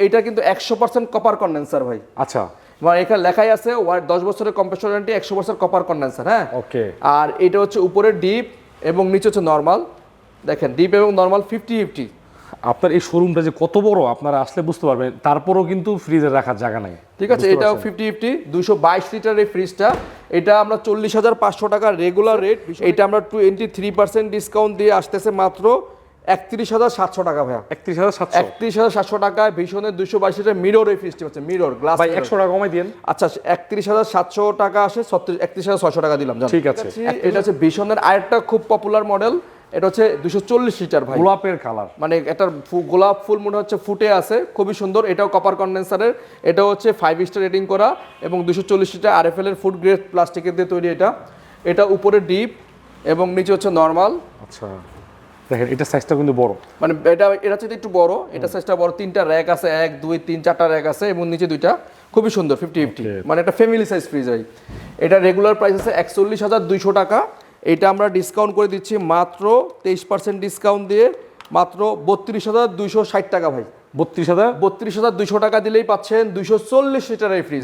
এটা কিন্তু 100% copper condenser ভাই। আচ্ছা, মানে এখানে লেখাই আছে 10 বছরের কম্প্রেসর ওয়ারেন্টি, 100% কপার কন্ডেন্সার। হ্যাঁ, ওকে। আর এটা হচ্ছে উপরে ডিপ এবং নিচে হচ্ছে নরমাল। দেখেন ডিপ এবং নরমাল 50-50। আপনার এই শোরুমটা যে কত বড় আপনারা আসলে বুঝতে পারবেন, তারপরেও কিন্তু ফ্রিজে রাখার জায়গা নাই। ঠিক আছে, এটাও 50-50 222 লিটার এই ফ্রিজটা। এটা আমরা 40,500 টাকা রেগুলার রেট, এটা আমরা 23% ডিসকাউন্ট দিয়ে আসতেছে মাত্র 31,700 টাকা ভাইয়া। 31,700 31,700 টাকায় ভীষণের 222 লিটার মিরর এই ফ্রিজটি হচ্ছে, মিরর গ্লাস। ভাই 100 টাকা কমাই দিন। আচ্ছা, 31,700 টাকা আসে, 31,600 টাকা দিলাম। ঠিক আছে। এটা হচ্ছে ভীষণের আরেকটা খুব পপুলার মডেল, এটা হচ্ছে 240 লিটার ভাই। গোলাপের কালার, মানে এটার গোলাপ ফুল মনে হচ্ছে ফুটে আছে, খুবই সুন্দর। এটাও কপার কন্ডেন্সারের, এটাও হচ্ছে 5 স্টার রেটিং করা এবং 240 লিটার আরএফএল এর ফুড গ্রেড প্লাস্টিকের দিয়ে তৈরি। এটা উপরে ডিপ এবং নিচে হচ্ছে নরমাল। আচ্ছা দেখেন এটা সাইজটা কিন্তু বড়, মানে এটা হচ্ছে একটু বড়, এটা সাইজটা বড়। 3টা র‍্যাক আছে, 1 2 3 4টা র‍্যাক আছে এবং নিচে 2টা, খুবই সুন্দর 50-50। মানে এটা ফ্যামিলি সাইজ ফ্রিজ ভাই। এটা রেগুলার প্রাইস আছে 41,200 টাকা। এটা আমরা ডিসকাউন্ট করে দিচ্ছি মাত্র 23% ডিসকাউন্ট দিয়ে মাত্র 32,260 টাকা ভাই। 32,000 32,200 টাকা দিলেই পাচ্ছেন 240 লিটার এই ফ্রিজ।